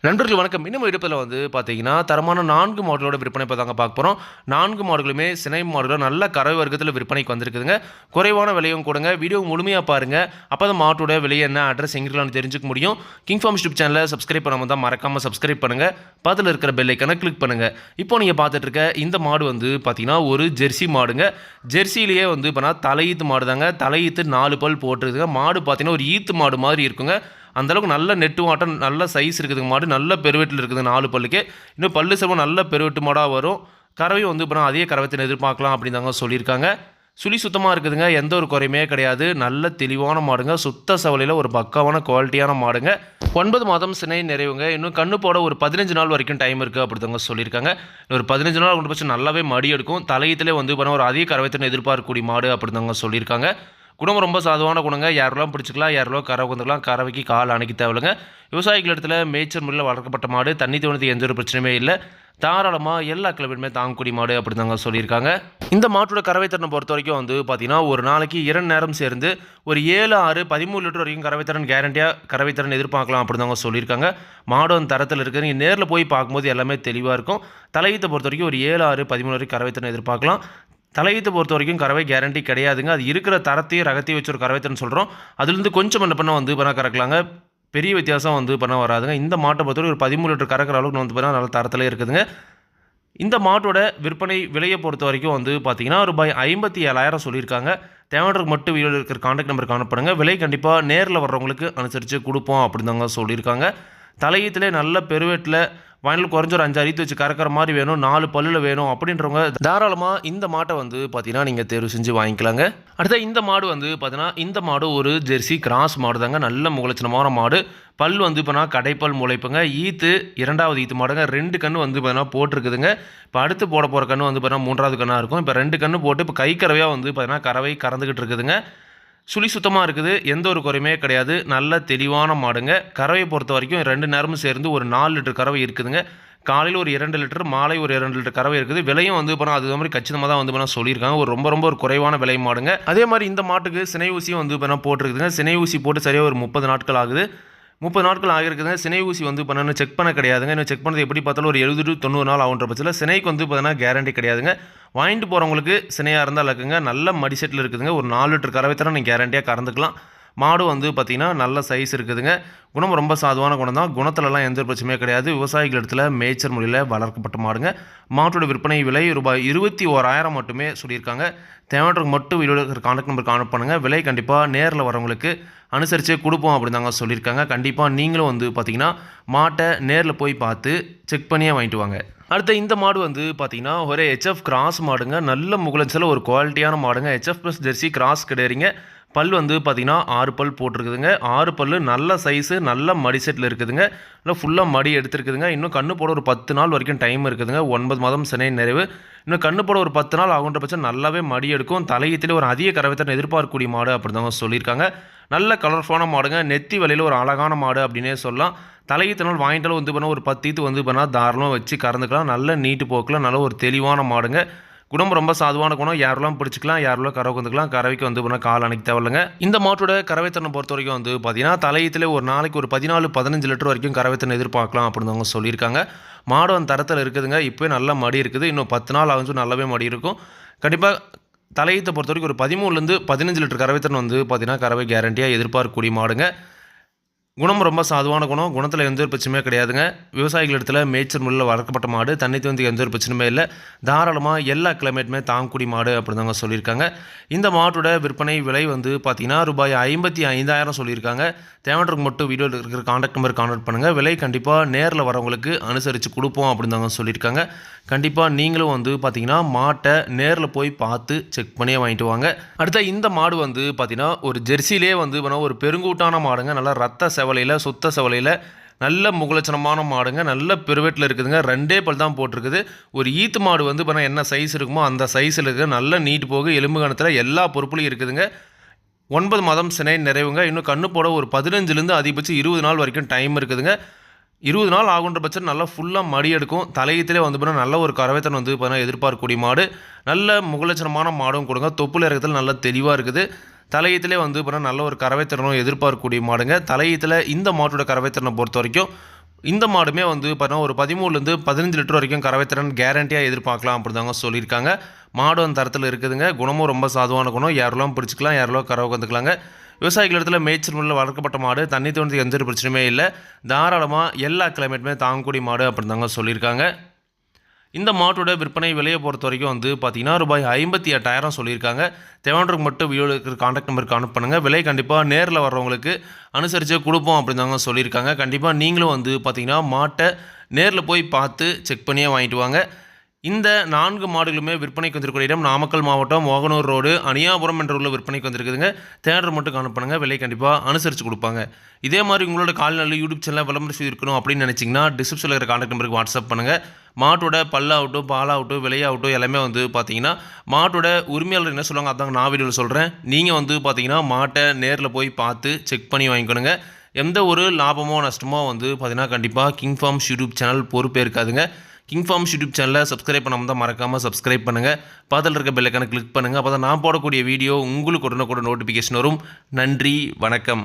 நண்பர்கள் வணக்கம். இன்னும் எடுப்பில் பார்த்தீங்கன்னா, தரமான 4 மாடுகளோட விற்பனை இப்ப தாங்க பார்க்க போறோம். 4 மாடுகளுமே சினை மாடுகளா நல்ல கறவை வர்க்கத்தில விற்பனைக்கு வந்திருக்குதுங்க. குறைவான விலையும் கூடங்க. வீடியோ முழுமையா பாருங்க. அப்பதான் மாட்டோட விலை என்ன, அட்ரஸ் எங்க இருக்கலாம்னு தெரிஞ்சுக்க முடியும். கிங் ஃபார்ம் யூடியூப் சேனலை சப்ஸ்கிரைப் பண்ணாம இருந்தா மறக்காம சப்ஸ்கிரைப் பண்ணுங்க. பக்கத்துல இருக்கிற பெல் ஐகானை கிளிக் பண்ணுங்க. இப்போ நீங்க பார்த்துட்டு இருக்க இந்த மாடு பார்த்தீங்கன்னா, ஒரு ஜெர்சி மாடுங்க. ஜெர்சியிலேயே பார்த்தீங்கன்னா, தலையீத்து மாடு தாங்க. தலையீத்து 4 பல் போட்டிருக்குதுங்க. மாடு பார்த்தீங்கன்னா, ஒரு ஈத்து மாடு மாதிரி இருக்குங்க. அந்தளவுக்கு நல்ல நெட்டு வாட்டம், நல்ல சைஸ் இருக்குதுங்க மாடு. நல்ல பெருவெட்டில் இருக்குது 4 பல்லுக்கே. இன்னும் பல்லு செல்வம் நல்ல பெருவெட்டு மாடாக வரும். கறவை இப்போ அதே கறவைத்தினை எதிர்பார்க்கலாம் அப்படின்னு தாங்க சொல்லியிருக்காங்க. சுழி சுத்தமாக இருக்குதுங்க. எந்த ஒரு குறையுமே கிடையாது. நல்ல தெளிவான மாடுங்க. சுத்த சவலையில் ஒரு பக்காவான குவாலிட்டியான மாடுங்க. 9 மாதம் சினை நிறைவுங்க. இன்னும் கண்ணு போட ஒரு 15 நாள் வரைக்கும் டைம் இருக்குது அப்படிதாங்க சொல்லியிருக்காங்க. ஒரு 15 நாள் கொண்டு போச்சு நல்லாவே மடி எடுக்கும். தலையத்திலே ஒரு அதிக கறவைத்தினை எதிர்பார்க்கக்கூடிய மாடு அப்படிதாங்க சொல்லியிருக்காங்க. குணம் ரொம்ப சாதுவான குணங்க. யாரெல்லாம் பிடிச்சிக்கலாம், யாரெல்லாம் கறவை வந்துக்கலாம். கறவைக்கு கால் அணைக்க தேவையில்லைங்க. விவசாயிகள் இடத்துல மேய்ச்சல் முறையில் வளர்க்கப்பட்ட மாடு. தண்ணி தோணத்துக்கு எந்த ஒரு பிரச்சனையுமே இல்லை. தாராளமாக எல்லா கிலோமீட்டருமே தாங்கக்கூடிய மாடு அப்படி தாங்க சொல்லியிருக்காங்க. இந்த மாட்டோட கறவைத்திறனை பொறுத்த வரைக்கும் பார்த்தீங்கன்னா, ஒரு நாளைக்கு 2 நேரம் சேர்ந்து ஒரு 7, 6, 13 லிட்டர் வரைக்கும் கறவைத்திறன் கேரண்டியாக கறவைத்திறன் எதிர்பார்க்கலாம் அப்படி தாங்க சொல்லியிருக்காங்க. மாடு அந்த தரத்தில் இருக்குது. நீங்கள் நேரில் போய் பார்க்கும்போது எல்லாமே தெளிவாக இருக்கும். தலையீத்தை பொறுத்த வரைக்கும் ஒரு 7, 6, 13 வரைக்கும் கறவைத்திறன் எதிர்பார்க்கலாம். தலையீத்தை பொறுத்த வரைக்கும் கறவை கேரண்டி கிடையாதுங்க. அது இருக்கிற தரத்தையும் ரகத்தையும் வச்சு ஒரு கறவைத்திறன் சொல்கிறோம். அதுலேருந்து கொஞ்சம் என்ன பண்ண பண்ண கறக்கலாங்க. பெரிய வித்தியாசம் பண்ண வராதுங்க. இந்த மாட்டை பொறுத்தவரை ஒரு 13 லிட்டர் கறக்கிற அளவுக்கு பண்ணால் நல்ல தரத்தில் இருக்குதுங்க. இந்த மாட்டோட விற்பனை விலையை பொறுத்த வரைக்கும் பார்த்தீங்கன்னா, ரூபாய் 57,000 சொல்லியிருக்காங்க. தேவையானவருக்கு மட்டும் வீடியோவில் இருக்கிற கான்டாக்ட் நம்பருக்கு அனுப்புங்க. விலை கண்டிப்பாக நேரில் வர்றவங்களுக்கு அனுசரித்து கொடுப்போம் அப்படின்னு தாங்க சொல்லியிருக்காங்க. தலையீத்திலே நல்ல பெருவெட்டில் வாயிலில் குறைஞ்ச ஒரு 5 அரித்து வச்சு கறக்கிற மாதிரி வேணும், 4 பல்லில் வேணும் அப்படின்றவங்க தாராளமாக இந்த மாட்டை பார்த்தீங்கன்னா நீங்கள் தேர்வு செஞ்சு வாங்கிக்கலாங்க. அடுத்த இந்த மாடு பார்த்தீங்கன்னா, இந்த மாடு ஒரு ஜெர்சி கிராஸ் மாடு தாங்க. நல்ல முகலட்சணமான மாடு. பல் இப்போனா கடைப்பல் முளைப்புங்க. ஈத்து 2வது ஈத்து மாடுங்க. 2 கன்று பார்த்தீங்கன்னா போட்டிருக்குதுங்க. இப்போ அடுத்து போட போகிற கன்று பார்த்தீங்கன்னா 3வது கன்னாக இருக்கும். இப்போ 2 கன்று போட்டு இப்போ கை கறவையாக பார்த்தீங்கன்னா கறவை கறந்துக்கிட்டு இருக்குதுங்க. சுழி சுத்தமாக இருக்குது. எந்த ஒரு குறையுமே கிடையாது. நல்ல தெளிவான மாடுங்க. கறவையை பொறுத்த வரைக்கும் 2 நேரமும் சேர்ந்து ஒரு 4 லிட்டர் கறவை இருக்குதுங்க. காலையில் ஒரு 2 லிட்டர், மாலை ஒரு 2 லிட்டர் கறவை இருக்குது. விலையும் அது மாதிரி கச்சிதமாக தான் சொல்லியிருக்காங்க. ஒரு ரொம்ப ஒரு குறைவான விலை மாடுங்க. அதே மாதிரி இந்த மாட்டுக்கு சினை ஊசியும் போட்டிருக்குதுங்க. சினை ஊசி போட்டு சரியாக ஒரு 30 நாட்கள் ஆகுது. 30 நாட்கள் ஆகிருக்குதுங்க. சினை ஊசி பண்ணணும் செக் பண்ண கிடையாதுங்க. இன்னும் செக் பண்ணது எப்படி பார்த்தாலும் ஒரு 70 to 90 நாள் ஆகுன்ற பட்சத்தில் சினைக்கு பார்த்தீங்கன்னா கேரண்டி கிடையாதுங்க. வாங்கிட்டு போகிறவங்களுக்கு சினையாக இருந்தால் இருக்குங்க. நல்ல மடி செட்டில் இருக்குதுங்க. ஒரு 4 லிட்டர் கறவை தர நீங்கள் கேரண்டியாக கறந்துக்கலாம். மாடு பார்த்தீங்கன்னா நல்ல சைஸ் இருக்குதுங்க. குணம் ரொம்ப சாதுவான குணம் தான். குணத்துலலாம் எந்த பிரச்சனையுமே கிடையாது. விவசாயிகள் இடத்துல மேய்ச்சல் முறையில் வளர்க்கப்பட்ட மாடுங்க. மாட்டோட விற்பனை விலை ரூபாய் 21,000 மட்டுமே சொல்லியிருக்காங்க. தேவையானவருக்கு மட்டும் வீடியோவில் கான்டாக்ட் நம்பர் கான்டாக்ட் பண்ணுங்கள். விலை கண்டிப்பாக நேரில் வரவங்களுக்கு அனுசரித்து கொடுப்போம் அப்படின்னு தாங்க சொல்லியிருக்காங்க. கண்டிப்பாக நீங்களும் பார்த்தீங்கன்னா மாட்டை நேரில் போய் பார்த்து செக் பண்ணியே வாங்கிட்டு வாங்க. அடுத்த இந்த மாடு பார்த்தீங்கன்னா ஒரு ஹெச்எஃப் கிராஸ் மாடுங்க. நல்ல முகலச்சில் ஒரு குவாலிட்டியான மாடுங்க. ஹெச்எஃப் ப்ளஸ் ஜெர்சி கிராஸ் கிடையாதுங்க. பல் பார்த்தீங்கன்னா 6 பல் போட்டிருக்குதுங்க. 6 பல் நல்ல சைஸு, நல்ல மடி செட்டில் இருக்குதுங்க. நல்லா ஃபுல்லாக மடி எடுத்துருக்குதுங்க. இன்னும் கண்ணு போட ஒரு 10 நாள் வரைக்கும் டைம் இருக்குதுங்க. 9 மாதம் சினை நிறைவு. இன்னும் கண்ணு போட ஒரு 10 நாள் ஆகுன்ற பட்சம் நல்லாவே மடி எடுக்கும். தலையத்திலே ஒரு அதிக கறவைத்திறன் எதிர்பார்க்கக்கூடிய மாடு அப்படிதாங்க சொல்லியிருக்காங்க. நல்ல கலர்ஃபுல்லான மாடுங்க. நெத்தி வலையில் ஒரு அழகான மாடு அப்படின்னே சொல்லலாம். தலையீத்தினால் வாங்கிட்டாலும் பண்ணால் ஒரு 10 ஈத்து பண்ணால் தாராளமாக வச்சு கறந்துக்கலாம். நல்ல நீட்டு போக்கில் நல்ல ஒரு தெளிவான மாடுங்க. குணம் ரொம்ப சாதுவான குணம். யாரெல்லாம் பிடிச்சிக்கலாம், யாரெல்லாம் கறவை வந்துக்கலாம். கறவைக்கு பண்ணால் கால் அணைக்க தேவையில்லைங்க. இந்த மாட்டோட கறவைத்திறனை பொறுத்த வரைக்கும் பார்த்தீங்கன்னா, தலையீத்திலே ஒரு நாளைக்கு ஒரு 14, 15 லிட்டர் வரைக்கும் கறவைத்திறன் எதிர்பார்க்கலாம் அப்படின்னு அவங்க சொல்லியிருக்காங்க. மாடு அந்த தரத்தில் இருக்குதுங்க. இப்போ நல்ல மடி இருக்குது. இன்னும் 10 நாள் ஆகும் நல்லாவே மடி இருக்கும். கண்டிப்பாக தலையீத்தை பொறுத்த வரைக்கும் ஒரு 13லேருந்து 15 லிட்டர் கறவைத்திறன் பார்த்தீங்கன்னா கறவை கேரண்டியாக எதிர்பார்க்கக்கூடிய மாடுங்க. குணம் ரொம்ப சாதுவான குணம். குணத்தில் எந்த ஒரு பிரச்சனையுமே கிடையாதுங்க. விவசாயிகள் இடத்துல மேய்ச்சல் முறையில் வளர்க்கப்பட்ட மாடு. தண்ணி எந்த ஒரு பிரச்சனையுமே இல்லை. தாராளமாக எல்லா கிளைமேட்டுமே தாங்கக்கூடிய மாடு அப்படின்னு தாங்க சொல்லியிருக்காங்க. இந்த மாட்டோட விற்பனை விலை பார்த்தீங்கன்னா ரூபாய் 55,000 சொல்லியிருக்காங்க. தேவையானவருக்கு மட்டும் வீடியோவில் இருக்கிற கான்டாக்ட் நம்பர் கான்டாக்ட் பண்ணுங்கள். விலை கண்டிப்பாக நேரில் வரவங்களுக்கு அனுசரித்து கொடுப்போம் அப்படின்னு தாங்க சொல்லியிருக்காங்க. கண்டிப்பாக நீங்களும் பார்த்தீங்கன்னா மாட்டை நேரில் போய் பார்த்து செக் பண்ணியே வாங்கிட்டு வாங்க. அடுத்த இந்த மாடு பார்த்தீங்கன்னா ஒரு ஜெர்சிலே ஒரு பெருங்கூட்டான மாடுங்க. நல்லா ரத்த செவலையில், சுத்த செவலையில், நல்ல முகலட்சணமான மாடுங்க. நல்ல பெருவெட்டில் இருக்குதுங்க. 2 பல் தான் போட்டிருக்குது. ஒரு ஈத்து மாடு என்ன சைஸ் இருக்குமோ அந்த சைஸில் இருக்குது. நல்ல நீட்டு போகு. எலும்பு கணத்தில் எல்லா பொறுப்புலையும் இருக்குதுங்க. 9 மாதம் சினை நிறைவுங்க. இன்னும் கண்ணு போட ஒரு 15லேருந்து அதிகபட்சம் 20 நாள் வரைக்கும் டைம் இருக்குதுங்க. 20 நாள் ஆகுன்ற பட்சம் நல்லா ஃபுல்லாக மடி எடுக்கும். தலையத்திலே நல்ல ஒரு கறவைத்தன் பார்த்தீங்கன்னா எதிர்பார்க்கக்கூடிய மாடு. நல்ல முகலட்சணமான மாடும் கொடுங்க. தொப்புல இருக்கிறதுல நல்லா தெளிவாக இருக்குது. தலையீத்திலே நல்ல ஒரு கறவைத்திறனும் எதிர்பார்க்கக்கூடிய மாடுங்க. தலையீத்தில் இந்த மாட்டோட கறவைத்திறனை பொறுத்த வரைக்கும் இந்த மாடுமே வந்து பார்த்தீங்கன்னா ஒரு 13லேருந்து 15 லிட்டர் வரைக்கும் கறவை திறன் கேரண்டியாக எதிர்பார்க்கலாம் அப்படி தாங்க சொல்லியிருக்காங்க. மாடு அந்த தரத்தில் இருக்குதுங்க. குணமும் ரொம்ப சாதுவான குணம். யாரெல்லாம் பிடிச்சிக்கலாம், யாரெல்லாம் கறவை கற்றுக்கலாங்க. விவசாயிகள் இடத்துல மேய்ச்சல் முறையில் வளர்க்கப்பட்ட மாடு, தண்ணி தோன்றதுக்கு எந்த ஒரு பிரச்சனையுமே இல்லை. தாராளமாக எல்லா கிளைமேட்டுமே தாங்கக்கூடிய மாடு அப்படி தாங்க சொல்லியிருக்காங்க. இந்த மாட்டோட விற்பனை விலையை பொறுத்த வரைக்கும் வந்து பார்த்தீங்கன்னா ரூபாய் 58,000 சொல்லியிருக்காங்க. தேவையானவருக்கு மட்டும் வீடியோவில் இருக்கிற கான்டாக்ட் நம்பருக்கு அனுப்பி பண்ணுங்கள். விலை கண்டிப்பாக நேரில் வர்றவங்களுக்கு அனுசரித்து கொடுப்போம் அப்படின்னு தாங்க சொல்லியிருக்காங்க. கண்டிப்பாக நீங்களும் வந்து பார்த்தீங்கன்னா மாட்டை நேரில் போய் பார்த்து செக் பண்ணியே வாங்கிட்டு வாங்க. இந்த 4 மாடுகளுமே விற்பனைக்கு வந்திருக்கிற இடம் நாமக்கல் மாவட்டம் மோகனூர் ரோடு அணியாபுரம் என்ற ஊரில் விற்பனைக்கு வந்திருக்குதுங்க. தேடுற மட்டும் அனுப்புனுங்க. விலை கண்டிப்பாக அனுசரித்து கொடுப்பாங்க. இதே மாதிரி உங்களோட கால்நடை யூடியூப் சேனலில் விளம்பரம் செய்து இருக்கணும் அப்படின்னு நினச்சிங்கன்னா டிஸ்கிரிப்ஷனில் இருக்கிற கான்டாக்ட் நம்பருக்கு வாட்ஸ்அப் பண்ணுங்கள். மாட்டோட பல்லாகட்டும், பாலாகட்டும், விலையாகட்டும் எல்லாமே வந்து பார்த்தீங்கன்னா மாட்டோட உரிமையாளர் என்ன சொல்லுவாங்க அதாங்க நான் வீடியோவில் சொல்கிறேன். நீங்கள் வந்து பார்த்தீங்கன்னா மாட்டை நேரில் போய் பார்த்து செக் பண்ணி வாங்கிக்கணுங்க. எந்த ஒரு லாபமோ நஷ்டமோ வந்து பார்த்தீங்கன்னா கண்டிப்பாக கிங் ஃபார்ம்ஸ் யூடியூப் சேனல் பொறுப்பே இருக்காதுங்க. கிங் ஃபார்ம்ஸ் யூடியூப் சேனலில் சப்ஸ்கிரைப் பண்ணாமல் தான் மறக்காமல் சப்ஸ்கிரைப் பண்ணுங்கள். பக்கத்தில் இருக்க பெல் ஐக்கானை கிளிக் பண்ணுங்கள். அப்போ தான் நான் போடக்கூடிய வீடியோ உங்களுக்கு உடனுக்குடன் நோட்டிஃபிகேஷன் வரும். நன்றி, வணக்கம்.